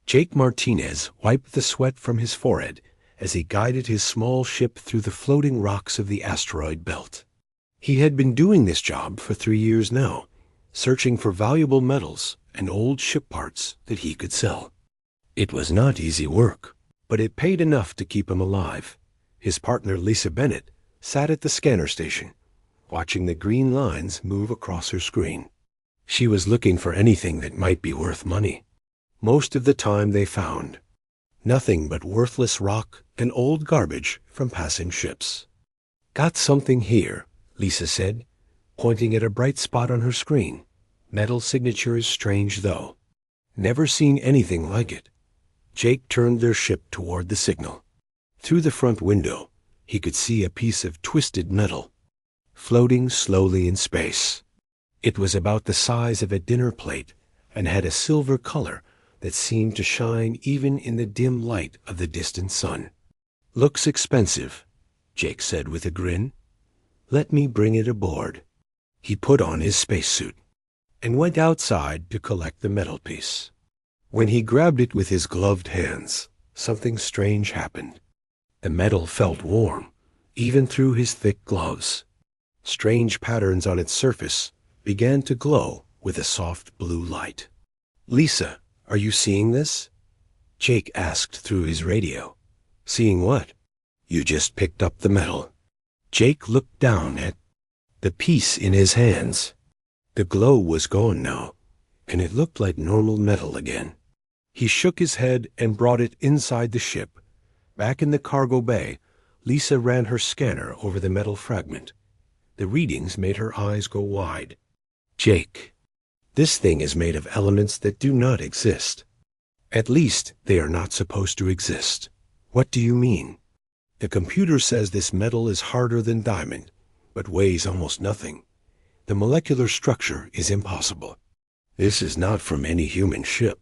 Jake Martinez wiped the sweat from his forehead as he guided his small ship through the floating rocks of the asteroid belt. He had been doing this job for 3 years now, searching for valuable metals and old ship parts that he could sell. It was not easy work, but it paid enough to keep him alive. His partner, Lisa Bennett, sat at the scanner station, watching the green lines move across her screen. She was looking for anything that might be worth money. Most of the time they found nothing but worthless rock and old garbage from passing ships. "Got something here," Lisa said, pointing at a bright spot on her screen. "Metal signature is strange, though. Never seen anything like it." Jake turned their ship toward the signal. Through the front window, he could see a piece of twisted metal, floating slowly in space. It was about the size of a dinner plate and had a silver color that seemed to shine even in the dim light of the distant sun. "Looks expensive," Jake said with a grin. "Let me bring it aboard." He put on his spacesuit and went outside to collect the metal piece. When he grabbed it with his gloved hands, something strange happened. The metal felt warm, even through his thick gloves. Strange patterns on its surface began to glow with a soft blue light. "Lisa, are you seeing this?" Jake asked through his radio. "Seeing what?" "You just picked up the metal." Jake looked down at the piece in his hands. The glow was gone now, and it looked like normal metal again. He shook his head and brought it inside the ship. Back in the cargo bay, Lisa ran her scanner over the metal fragment. The readings made her eyes go wide. "Jake, this thing is made of elements that do not exist. At least, they are not supposed to exist." "What do you mean?" "The computer says this metal is harder than diamond, but weighs almost nothing. The molecular structure is impossible. This is not from any human ship."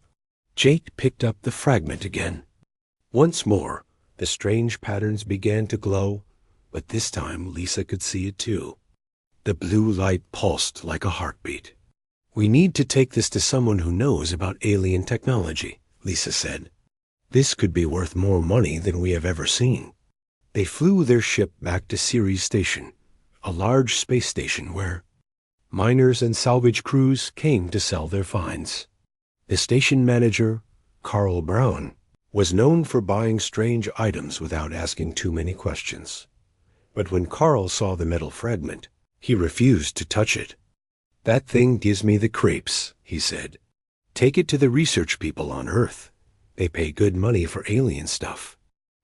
Jake picked up the fragment again. Once more, the strange patterns began to glow, but this time Lisa could see it too. The blue light pulsed like a heartbeat. "We need to take this to someone who knows about alien technology," Lisa said. "This could be worth more money than we have ever seen." They flew their ship back to Ceres Station, a large space station where miners and salvage crews came to sell their finds. The station manager, Carl Brown, was known for buying strange items without asking too many questions. But when Carl saw the metal fragment, he refused to touch it. "That thing gives me the creeps," he said. "Take it to the research people on Earth. They pay good money for alien stuff."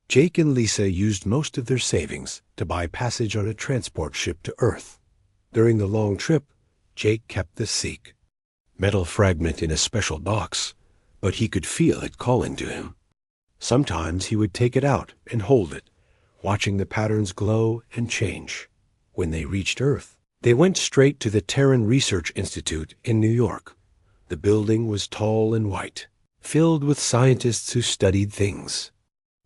Jake and Lisa used most of their savings to buy passage on a transport ship to Earth. During the long trip, Jake kept the seek, metal fragment in a special box, but he could feel it calling to him. Sometimes he would take it out and hold it, watching the patterns glow and change. When they reached Earth, they went straight to the Terran Research Institute in New York. The building was tall and white, filled with scientists who studied things.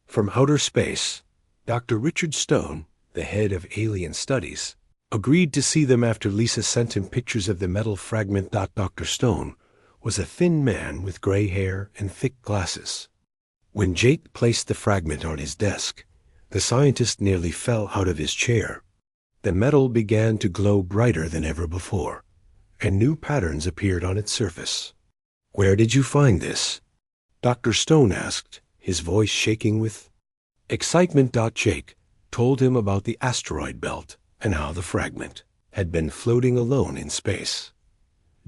From outer space, Dr. Richard Stone, the head of alien studies, agreed to see them after Lisa sent him pictures of the metal fragment. Dr. Stone was a thin man with gray hair and thick glasses. When Jake placed the fragment on his desk, the scientist nearly fell out of his chair. The metal began to glow brighter than ever before, and new patterns appeared on its surface. "Where did you find this?" Dr. Stone asked, his voice shaking with excitement. Jake told him about the asteroid belt and how the fragment had been floating alone in space.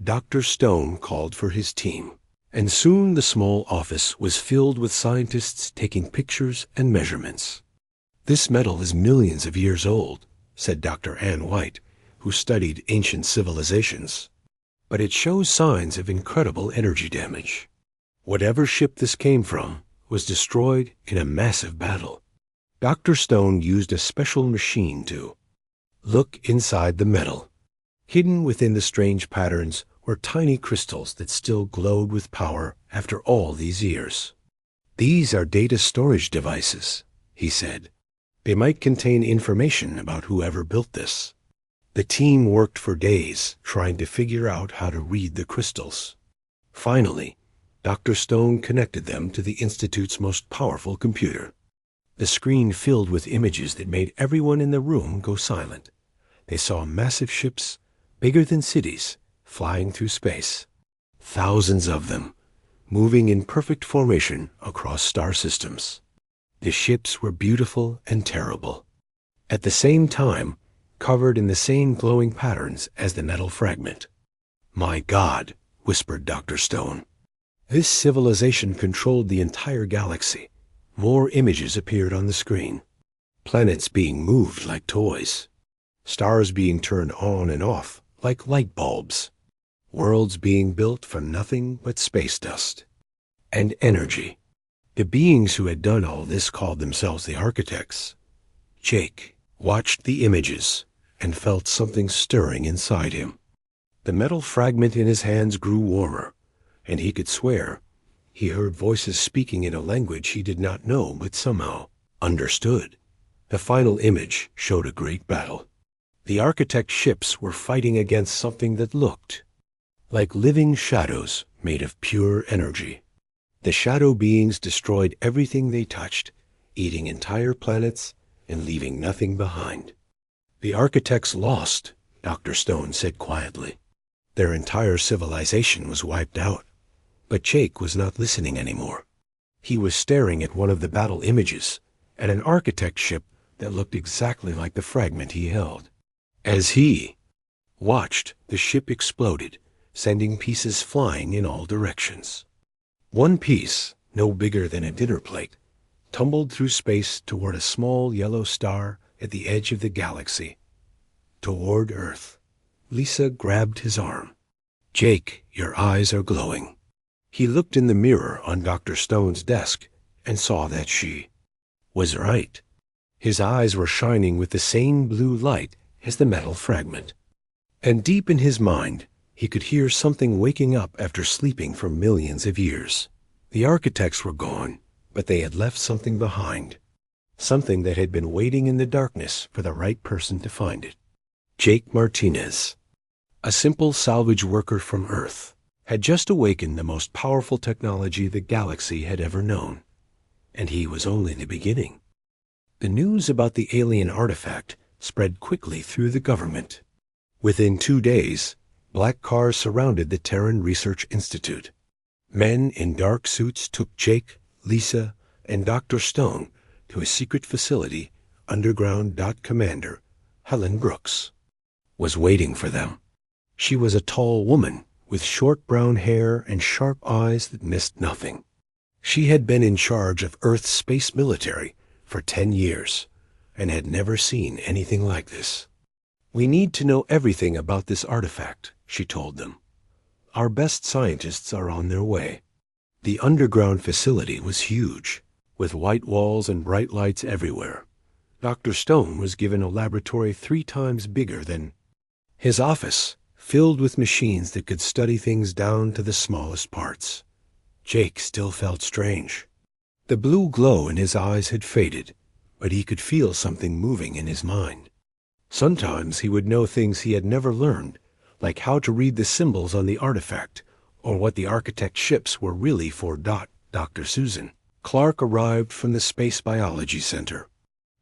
Dr. Stone called for his team, and soon the small office was filled with scientists taking pictures and measurements. "This metal is millions of years old," said Dr. Ann White, who studied ancient civilizations. "But it shows signs of incredible energy damage. Whatever ship this came from was destroyed in a massive battle." Dr. Stone used a special machine to look inside the metal. Hidden within the strange patterns were tiny crystals that still glowed with power after all these years. "These are data storage devices," he said. "They might contain information about whoever built this." The team worked for days trying to figure out how to read the crystals. Finally, Dr. Stone connected them to the Institute's most powerful computer. The screen filled with images that made everyone in the room go silent. They saw massive ships, bigger than cities, flying through space. Thousands of them, moving in perfect formation across star systems. The ships were beautiful and terrible. At the same time, covered in the same glowing patterns as the metal fragment. "My God," whispered Dr. Stone. This civilization controlled the entire galaxy. More images appeared on the screen. Planets being moved like toys. Stars being turned on and off like light bulbs. Worlds being built from nothing but space dust. And energy. The beings who had done all this called themselves the architects. Jake watched the images and felt something stirring inside him. The metal fragment in his hands grew warmer, and he could swear he heard voices speaking in a language he did not know but somehow understood. The final image showed a great battle. The architect ships were fighting against something that looked like living shadows made of pure energy. The shadow beings destroyed everything they touched, eating entire planets and leaving nothing behind. "The architects lost," Dr. Stone said quietly. Their entire civilization was wiped out. But Jake was not listening anymore. He was staring at one of the battle images, at an architect ship that looked exactly like the fragment he held. As he watched, the ship exploded, sending pieces flying in all directions. One piece, no bigger than a dinner plate, tumbled through space toward a small yellow star at the edge of the galaxy. Toward Earth. Lisa grabbed his arm. "Jake, your eyes are glowing." He looked in the mirror on Dr. Stone's desk and saw that she was right. His eyes were shining with the same blue light as the metal fragment. And deep in his mind, he could hear something waking up after sleeping for millions of years. The architects were gone, but they had left something behind. Something that had been waiting in the darkness for the right person to find it. Jake Martinez, a simple salvage worker from Earth, had just awakened the most powerful technology the galaxy had ever known. And he was only the beginning. The news about the alien artifact spread quickly through the government. Within 2 days, black cars surrounded the Terran Research Institute. Men in dark suits took Jake, Lisa, and Dr. Stone to a secret facility. Underground. Commander Helen Brooks was waiting for them. She was a tall woman with short brown hair and sharp eyes that missed nothing. She had been in charge of Earth's space military for 10 years and had never seen anything like this. "We need to know everything about this artifact," she told them. "Our best scientists are on their way." The underground facility was huge, with white walls and bright lights everywhere. Dr. Stone was given a laboratory 3 times bigger than his office, filled with machines that could study things down to the smallest parts. Jake still felt strange. The blue glow in his eyes had faded, but he could feel something moving in his mind. Sometimes he would know things he had never learned, like how to read the symbols on the artifact, or what the architect ships were really for. Dr. Susan Clark arrived from the Space Biology Center.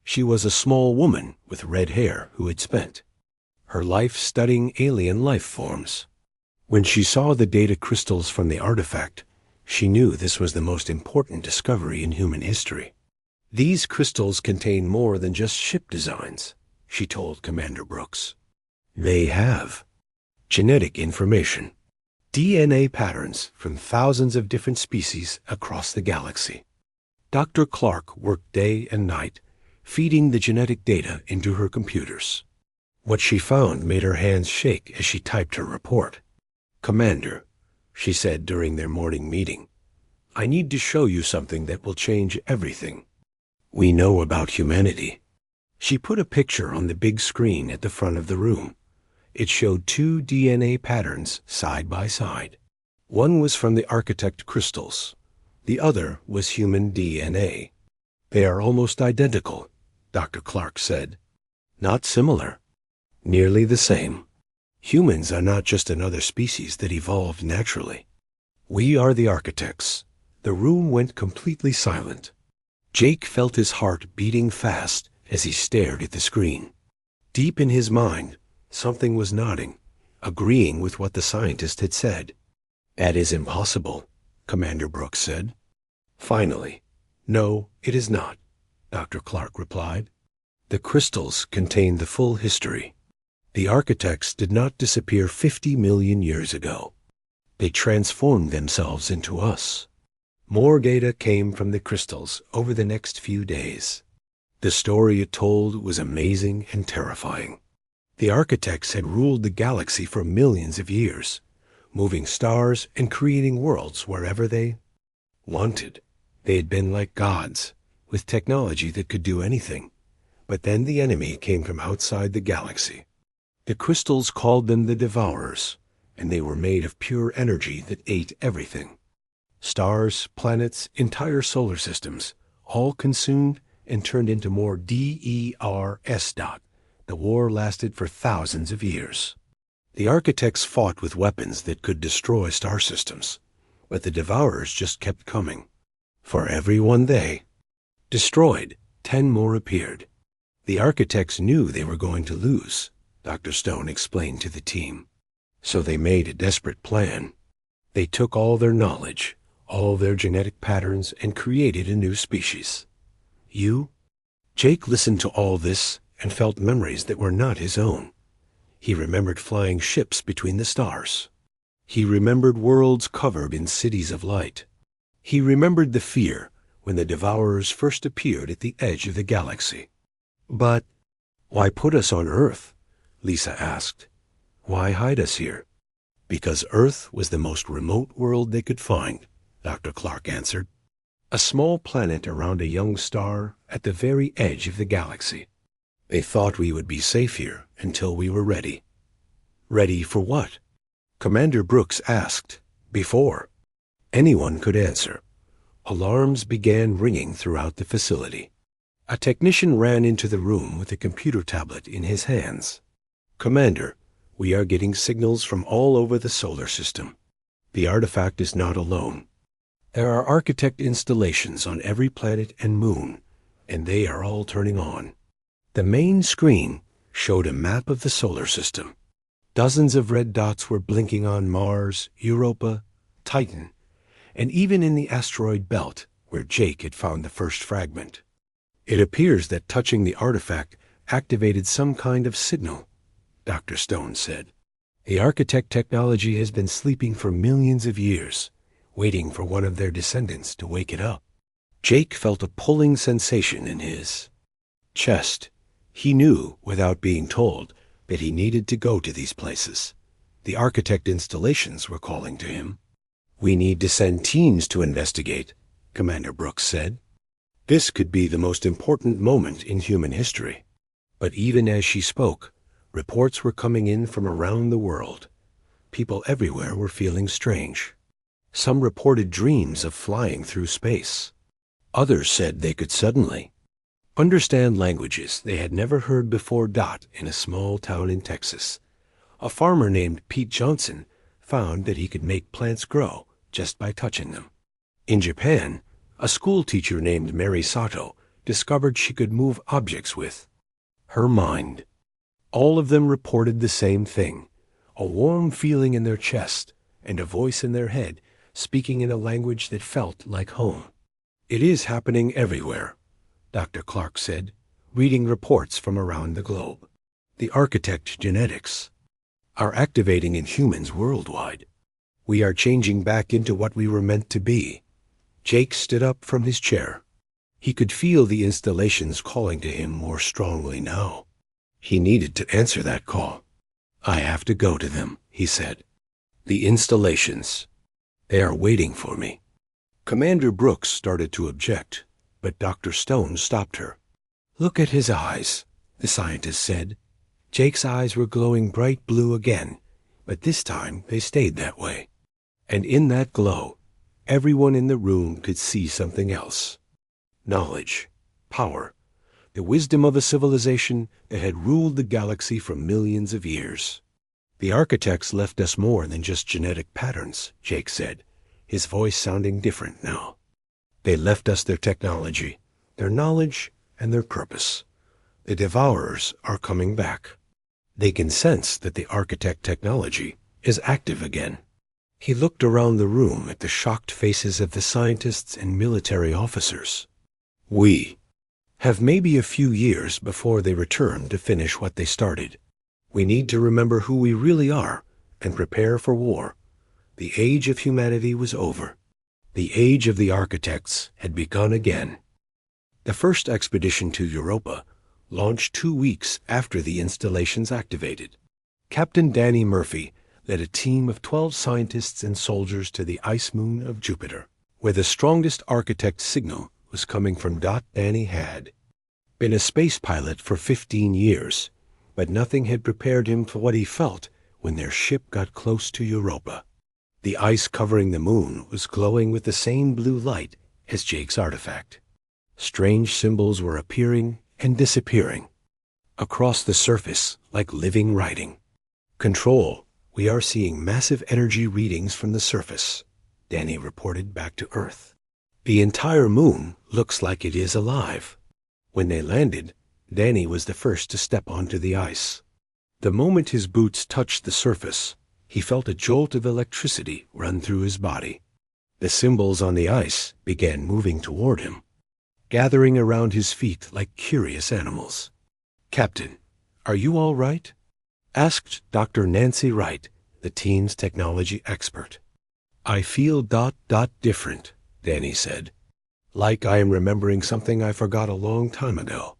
She was a small woman with red hair who had spent her life studying alien life forms. When she saw the data crystals from the artifact, she knew this was the most important discovery in human history. "These crystals contain more than just ship designs," she told Commander Brooks. "They have genetic information, DNA patterns from thousands of different species across the galaxy." Dr. Clark worked day and night, feeding the genetic data into her computers. What she found made her hands shake as she typed her report. "Commander," she said during their morning meeting, "I need to show you something that will change everything we know about humanity." She put a picture on the big screen at the front of the room. It showed 2 DNA patterns side by side. One was from the architect crystals. The other was human DNA. "They are almost identical," Dr. Clark said. "Not similar. Nearly the same. Humans are not just another species that evolved naturally. We are the architects. The room went completely silent. Jake felt his heart beating fast as he stared at the screen. Deep in his mind, something was nodding, agreeing with what the scientist had said. "That is impossible," Commander Brooks said. "Finally, no, it is not," Dr. Clark replied. The crystals contained the full history. The architects did not disappear 50 million years ago. They transformed themselves into us. More data came from the crystals over the next few days. The story it told was amazing and terrifying. The architects had ruled the galaxy for millions of years, moving stars and creating worlds wherever they wanted. They had been like gods, with technology that could do anything. But then the enemy came from outside the galaxy. The crystals called them the Devourers, and they were made of pure energy that ate everything. Stars, planets, entire solar systems, all consumed and turned into more DERS. The war lasted for thousands of years. The architects fought with weapons that could destroy star systems, but the Devourers just kept coming. For every one they destroyed, 10 more appeared. The architects knew they were going to lose, Dr. Stone explained to the team. So they made a desperate plan. They took all their knowledge, all their genetic patterns, and created a new species. You? Jake listened to all this and felt memories that were not his own. He remembered flying ships between the stars. He remembered worlds covered in cities of light. He remembered the fear when the Devourers first appeared at the edge of the galaxy. But why put us on Earth? Lisa asked. Why hide us here? Because Earth was the most remote world they could find, Dr. Clark answered. A small planet around a young star at the very edge of the galaxy. They thought we would be safe here until we were ready. Ready for what? Commander Brooks asked. Before anyone could answer, alarms began ringing throughout the facility. A technician ran into the room with a computer tablet in his hands. Commander, we are getting signals from all over the solar system. The artifact is not alone. There are architect installations on every planet and moon, and they are all turning on. The main screen showed a map of the solar system. Dozens of red dots were blinking on Mars, Europa, Titan, and even in the asteroid belt where Jake had found the first fragment. It appears that touching the artifact activated some kind of signal, Dr. Stone said. The architect technology has been sleeping for millions of years, waiting for one of their descendants to wake it up. Jake felt a pulling sensation in his chest. He knew, without being told, that he needed to go to these places. The architect installations were calling to him. We need to send teams to investigate, Commander Brooks said. This could be the most important moment in human history. But even as she spoke, reports were coming in from around the world. People everywhere were feeling strange. Some reported dreams of flying through space. Others said they could suddenly understand languages they had never heard before. In a small town in Texas, a farmer named Pete Johnson found that he could make plants grow just by touching them. In Japan, a school teacher named Mary Sato discovered she could move objects with her mind. All of them reported the same thing, a warm feeling in their chest and a voice in their head speaking in a language that felt like home. It is happening everywhere, Dr. Clark said, reading reports from around the globe. The architect genetics are activating in humans worldwide. We are changing back into what we were meant to be. Jake stood up from his chair. He could feel the installations calling to him more strongly now. He needed to answer that call. I have to go to them, he said. The installations. They are waiting for me. Commander Brooks started to object, but Dr. Stone stopped her. Look at his eyes, the scientist said. Jake's eyes were glowing bright blue again, but this time they stayed that way. And in that glow, everyone in the room could see something else. Knowledge, power, the wisdom of a civilization that had ruled the galaxy for millions of years. The architects left us more than just genetic patterns, Jake said. his voice sounding different now. "They left us their technology, their knowledge, and their purpose. The Devourers are coming back. They can sense that the architect technology is active again." He looked around the room at the shocked faces of the scientists and military officers. "We have maybe a few years before they return to finish what they started. We need to remember who we really are and prepare for war. The age of humanity was over. The age of the architects had begun again." The first expedition to Europa launched 2 weeks after the installations activated. Captain Danny Murphy led a team of 12 scientists and soldiers to the ice moon of Jupiter, where the strongest architect signal was coming from. Danny had been a space pilot for 15 years, but nothing had prepared him for what he felt when their ship got close to Europa. The ice covering the moon was glowing with the same blue light as Jake's artifact. Strange symbols were appearing and disappearing across the surface like living writing. "Control, we are seeing massive energy readings from the surface," Danny reported back to Earth. "The entire moon looks like it is alive." When they landed, Danny was the first to step onto the ice. The moment his boots touched the surface, he felt a jolt of electricity run through his body. The symbols on the ice began moving toward him, gathering around his feet like curious animals. "Captain, are you all right?" asked Dr. Nancy Wright, the team's technology expert. "I feel different," Danny said. "Like I am remembering something I forgot a long time ago."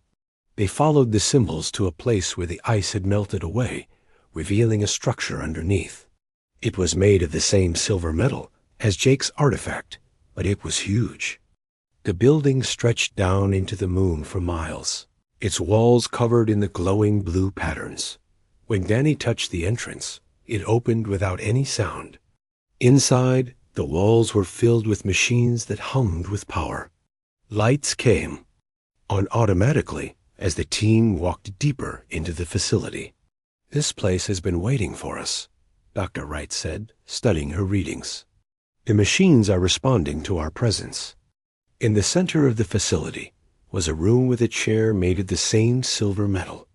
They followed the symbols to a place where the ice had melted away, revealing a structure underneath. It was made of the same silver metal as Jake's artifact, but it was huge. The building stretched down into the moon for miles, its walls covered in the glowing blue patterns. When Danny touched the entrance, it opened without any sound. Inside, the walls were filled with machines that hummed with power. Lights came on automatically as the team walked deeper into the facility. "This place has been waiting for us," Dr. Wright said, studying her readings. "The machines are responding to our presence." In the center of the facility was a room with a chair made of the same silver metal.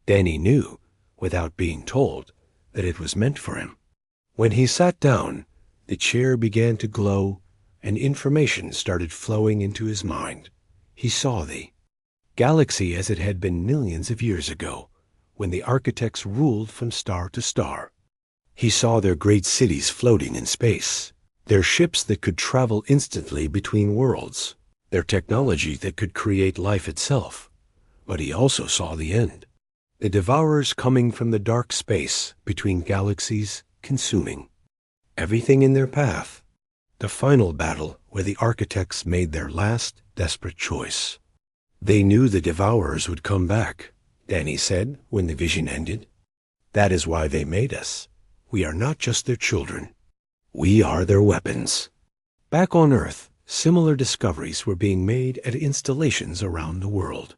Danny knew, without being told, that it was meant for him. When he sat down, the chair began to glow, and information started flowing into his mind. He saw the galaxy as it had been millions of years ago, when the architects ruled from star to star. He saw their great cities floating in space, their ships that could travel instantly between worlds, their technology that could create life itself. But he also saw the end. The Devourers coming from the dark space between galaxies, consuming everything in their path. The final battle where the architects made their last desperate choice. "They knew the Devourers would come back," Danny said when the vision ended. "That is why they made us. We are not just their children. We are their weapons." Back on Earth, similar discoveries were being made at installations around the world.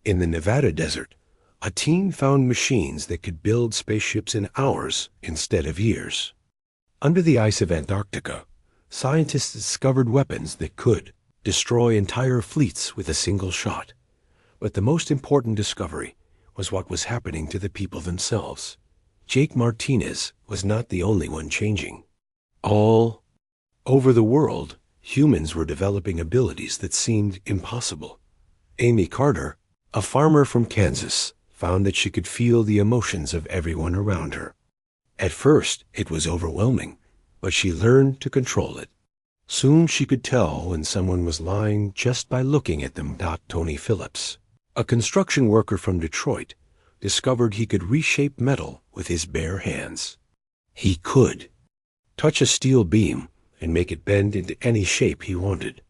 In the Nevada desert, a team found machines that could build spaceships in hours instead of years. Under the ice of Antarctica, scientists discovered weapons that could destroy entire fleets with a single shot. But the most important discovery was what was happening to the people themselves. Jake Martinez was not the only one changing. All over the world, humans were developing abilities that seemed impossible. Amy Carter, a farmer from Kansas, found that she could feel the emotions of everyone around her. At first, it was overwhelming, but she learned to control it. Soon she could tell when someone was lying just by looking at them. Tony Phillips, a construction worker from Detroit, discovered he could reshape metal with his bare hands. He could touch a steel beam and make it bend into any shape he wanted.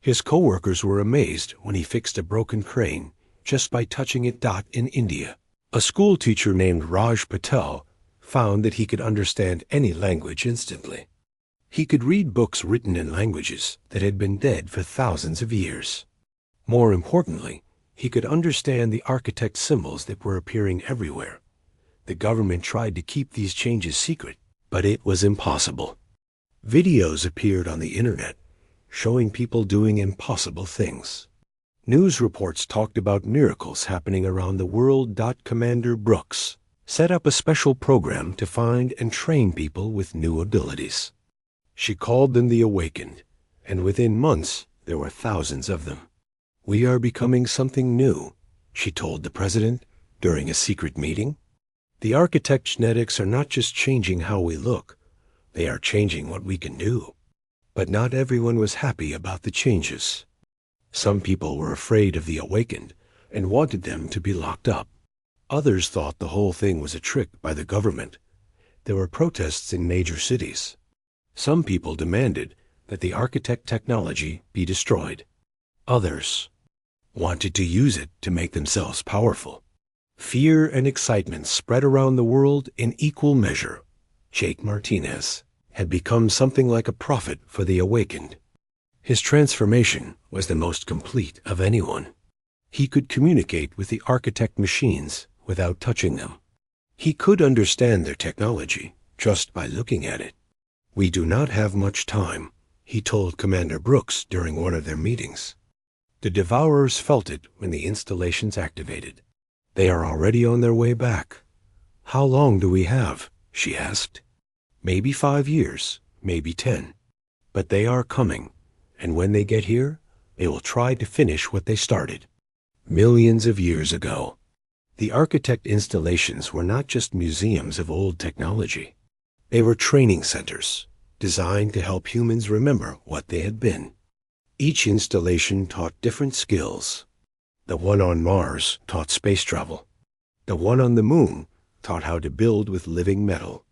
His coworkers were amazed when he fixed a broken crane just by touching it. In India, a school teacher named Raj Patel found that he could understand any language instantly. He could read books written in languages that had been dead for thousands of years. More importantly, he could understand the architect symbols that were appearing everywhere. The government tried to keep these changes secret, but it was impossible. Videos appeared on the internet, showing people doing impossible things. News reports talked about miracles happening around the world. Commander Brooks set up a special program to find and train people with new abilities. She called them the Awakened, and within months there were thousands of them. "We are becoming something new," she told the president during a secret meeting. "The architect genetics are not just changing how we look, they are changing what we can do." But not everyone was happy about the changes. Some people were afraid of the Awakened and wanted them to be locked up. Others thought the whole thing was a trick by the government. There were protests in major cities. Some people demanded that the architect technology be destroyed. Others wanted to use it to make themselves powerful. Fear and excitement spread around the world in equal measure. Jake Martinez had become something like a prophet for the Awakened. His transformation was the most complete of anyone. He could communicate with the architect machines without touching them. He could understand their technology just by looking at it. "We do not have much time," he told Commander Brooks during one of their meetings. The Devourers felt it when the installations activated. "They are already on their way back." "How long do we have?" she asked. "Maybe 5 years, maybe 10. But they are coming, and when they get here, they will try to finish what they started millions of years ago." The architect installations were not just museums of old technology. They were training centers designed to help humans remember what they had been. Each installation taught different skills. The one on Mars taught space travel. The one on the Moon taught how to build with living metal.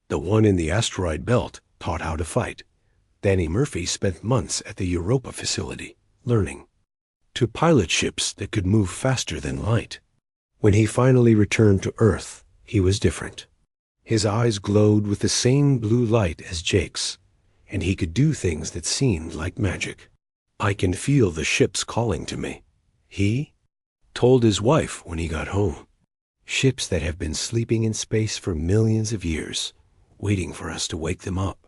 The one in the asteroid belt taught how to fight. Danny Murphy spent months at the Europa facility, learning to pilot ships that could move faster than light. When he finally returned to Earth, he was different. His eyes glowed with the same blue light as Jake's, and he could do things that seemed like magic. "I can feel the ships calling to me," he told his wife when he got home. "Ships that have been sleeping in space for millions of years, waiting for us to wake them up."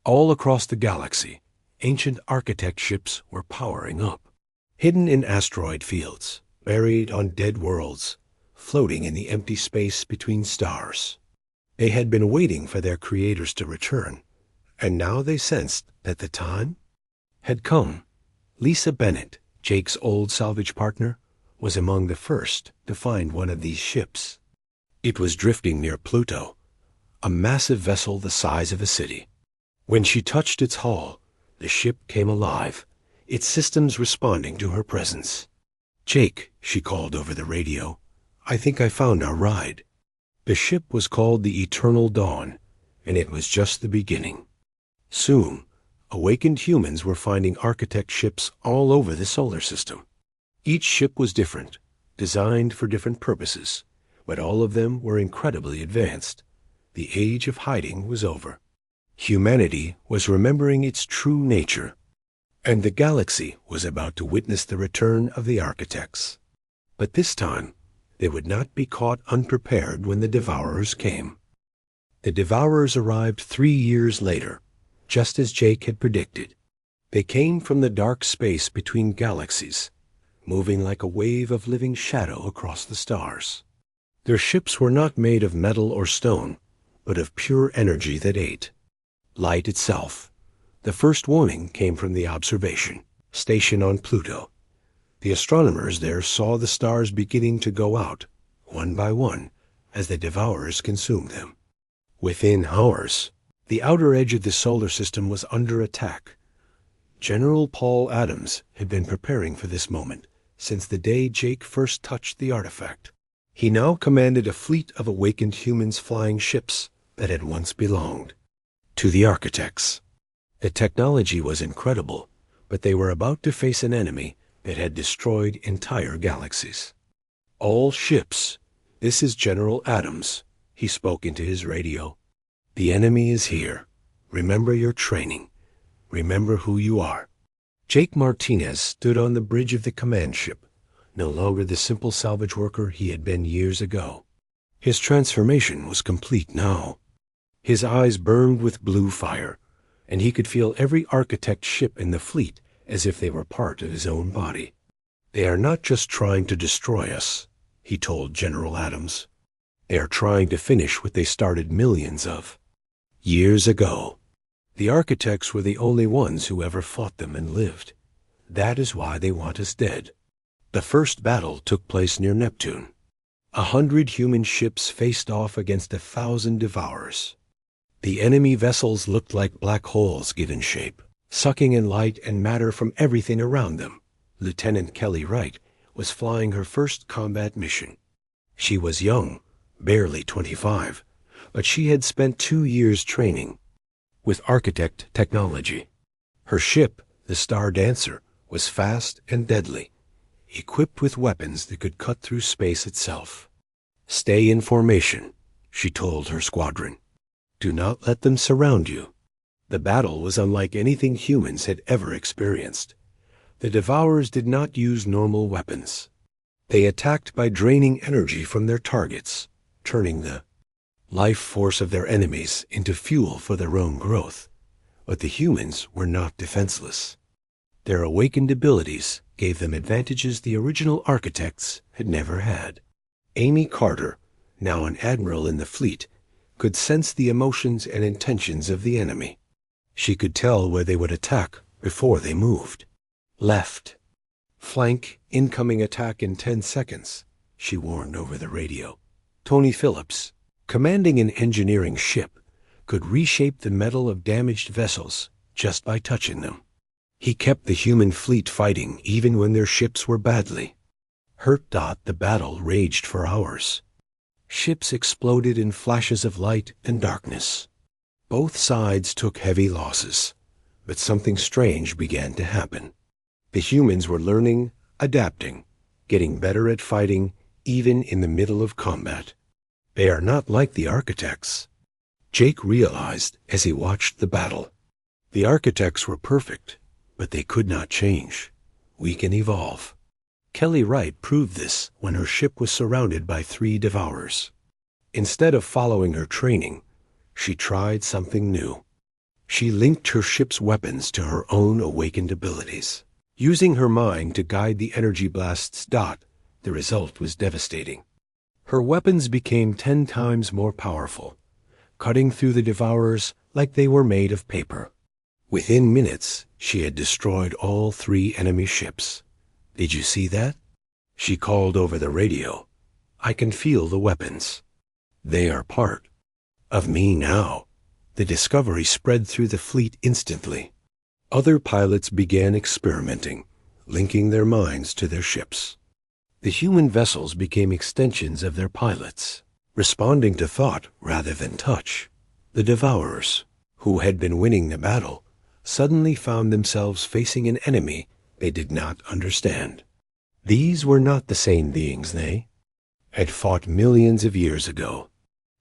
All across the galaxy, ancient architect ships were powering up. Hidden in asteroid fields, buried on dead worlds, floating in the empty space between stars. They had been waiting for their creators to return, and now they sensed that the time had come. Lisa Bennett, Jake's old salvage partner, was among the first to find one of these ships. It was drifting near Pluto, a massive vessel the size of a city. When she touched its hull, the ship came alive, its systems responding to her presence. "Jake," she called over the radio, "I think I found our ride." The ship was called the Eternal Dawn, and it was just the beginning. Soon, awakened humans were finding architect ships all over the solar system. Each ship was different, designed for different purposes, but all of them were incredibly advanced. The age of hiding was over. Humanity was remembering its true nature, and the galaxy was about to witness the return of the architects. But this time, they would not be caught unprepared when the Devourers came. The Devourers arrived 3 years later, just as Jake had predicted. They came from the dark space between galaxies, moving like a wave of living shadow across the stars. Their ships were not made of metal or stone, but of pure energy that ate. Light itself. The first warning came from the observation station on Pluto. The astronomers there saw the stars beginning to go out, one by one, as the Devourers consumed them. Within hours, the outer edge of the solar system was under attack. General Paul Adams had been preparing for this moment since the day Jake first touched the artifact. He now commanded a fleet of awakened humans flying ships that had once belonged to the architects. The technology was incredible, but they were about to face an enemy that had destroyed entire galaxies. "All ships, this is General Adams," he spoke into his radio. "The enemy is here. Remember your training. Remember who you are." Jake Martinez stood on the bridge of the command ship, no longer the simple salvage worker he had been years ago. His transformation was complete now. His eyes burned with blue fire, and he could feel every architect ship in the fleet as if they were part of his own body. "They are not just trying to destroy us," he told General Adams. "They are trying to finish what they started millions of years ago. The architects were the only ones who ever fought them and lived. That is why they want us dead." The first battle took place near Neptune. 100 human ships faced off against 1,000 devourers. The enemy vessels looked like black holes given shape, sucking in light and matter from everything around them. Lieutenant Kelly Wright was flying her first combat mission. She was young, barely 25, but she had spent 2 years training with architect technology. Her ship, the Star Dancer, was fast and deadly, equipped with weapons that could cut through space itself. "Stay in formation," she told her squadron. "Do not let them surround you." The battle was unlike anything humans had ever experienced. The Devourers did not use normal weapons. They attacked by draining energy from their targets, turning the life force of their enemies into fuel for their own growth. But the humans were not defenseless. Their awakened abilities gave them advantages the original architects had never had. Amy Carter, now an admiral in the fleet, could sense the emotions and intentions of the enemy. She could tell where they would attack before they moved. "Left. Flank, incoming attack in 10 seconds, she warned over the radio. Tony Phillips, commanding an engineering ship, could reshape the metal of damaged vessels just by touching them. He kept the human fleet fighting even when their ships were badly hurt. The battle raged for hours. Ships exploded in flashes of light and darkness. Both sides took heavy losses, but something strange began to happen. The humans were learning, adapting, getting better at fighting even in the middle of combat. They are not like the architects, Jake realized as he watched the battle. The architects were perfect, but they could not change. We can evolve. Kelly Wright proved this when her ship was surrounded by 3 Devourers. Instead of following her training, she tried something new. She linked her ship's weapons to her own awakened abilities. Using her mind to guide the energy blasts, the result was devastating. Her weapons became 10 times more powerful, cutting through the Devourers like they were made of paper. Within minutes, she had destroyed all 3 enemy ships. "Did you see that?" she called over the radio. "I can feel the weapons. They are part of me now." The discovery spread through the fleet instantly. Other pilots began experimenting, linking their minds to their ships. The human vessels became extensions of their pilots, responding to thought rather than touch. The Devourers, who had been winning the battle, suddenly found themselves facing an enemy they did not understand. These were not the same beings they had fought millions of years ago.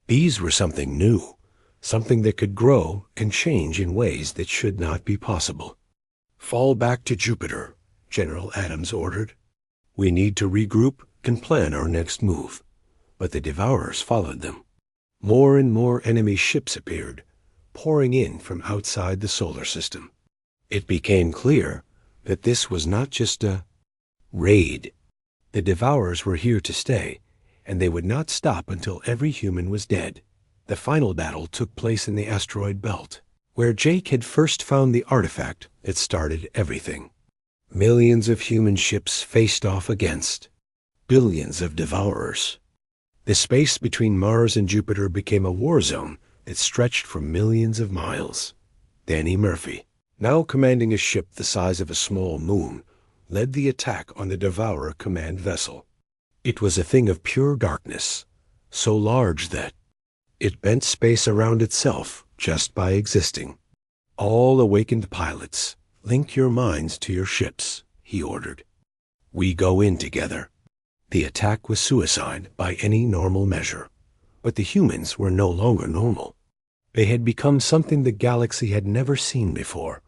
These were something new, something that could grow and change in ways that should not be possible. "Fall back to Jupiter," General Adams ordered. "We need to regroup and plan our next move." But the Devourers followed them. More and more enemy ships appeared, pouring in from outside the solar system. It became clear that this was not just a raid. The Devourers were here to stay, and they would not stop until every human was dead. The final battle took place in the asteroid belt, where Jake had first found the artifact that started everything. Millions of human ships faced off against billions of Devourers. The space between Mars and Jupiter became a war zone that stretched for millions of miles. Danny Murphy, now commanding a ship the size of a small moon, led the attack on the Devourer command vessel. It was a thing of pure darkness, so large that it bent space around itself just by existing. "All awakened pilots, link your minds to your ships," he ordered. "We go in together." The attack was suicide by any normal measure, but the humans were no longer normal. They had become something the galaxy had never seen before,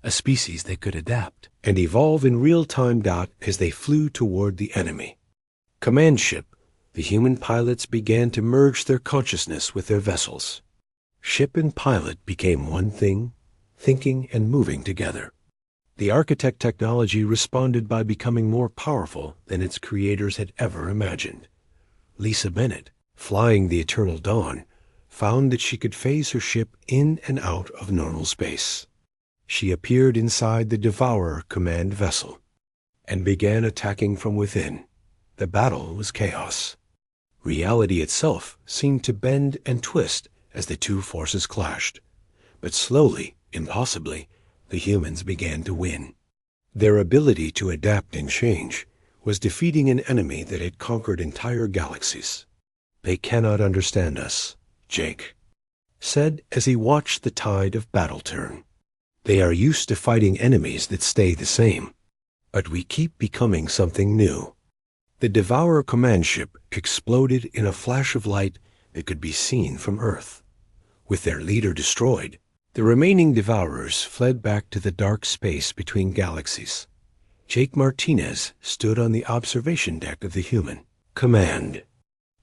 a species that could adapt and evolve in real time. As they flew toward the enemy command ship, the human pilots began to merge their consciousness with their vessels. Ship and pilot became one thing, thinking and moving together. The architect technology responded by becoming more powerful than its creators had ever imagined. Lisa Bennett, flying the Eternal Dawn, found that she could phase her ship in and out of normal space. She appeared inside the Devourer command vessel and began attacking from within. The battle was chaos. Reality itself seemed to bend and twist as the two forces clashed. But slowly, impossibly, the humans began to win. Their ability to adapt and change was defeating an enemy that had conquered entire galaxies. "They cannot understand us," Jake said as he watched the tide of battle turn. "They are used to fighting enemies that stay the same. But we keep becoming something new." The Devourer command ship exploded in a flash of light that could be seen from Earth. With their leader destroyed, the remaining Devourers fled back to the dark space between galaxies. Jake Martinez stood on the observation deck of the human command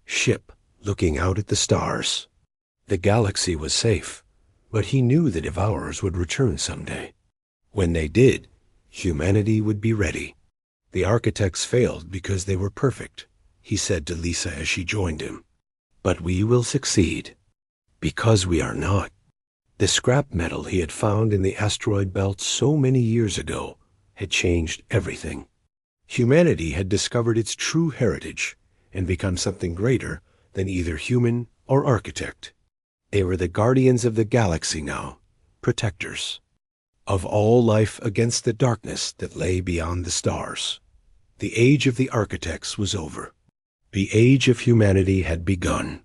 ship, looking out at the stars. The galaxy was safe, but he knew the Devourers would return someday. When they did, humanity would be ready. "The architects failed because they were perfect," he said to Lisa as she joined him. "But we will succeed, because we are not." The scrap metal he had found in the asteroid belt so many years ago had changed everything. Humanity had discovered its true heritage and become something greater than either human or architect. They were the guardians of the galaxy now, protectors of all life against the darkness that lay beyond the stars. The age of the architects was over. The age of humanity had begun.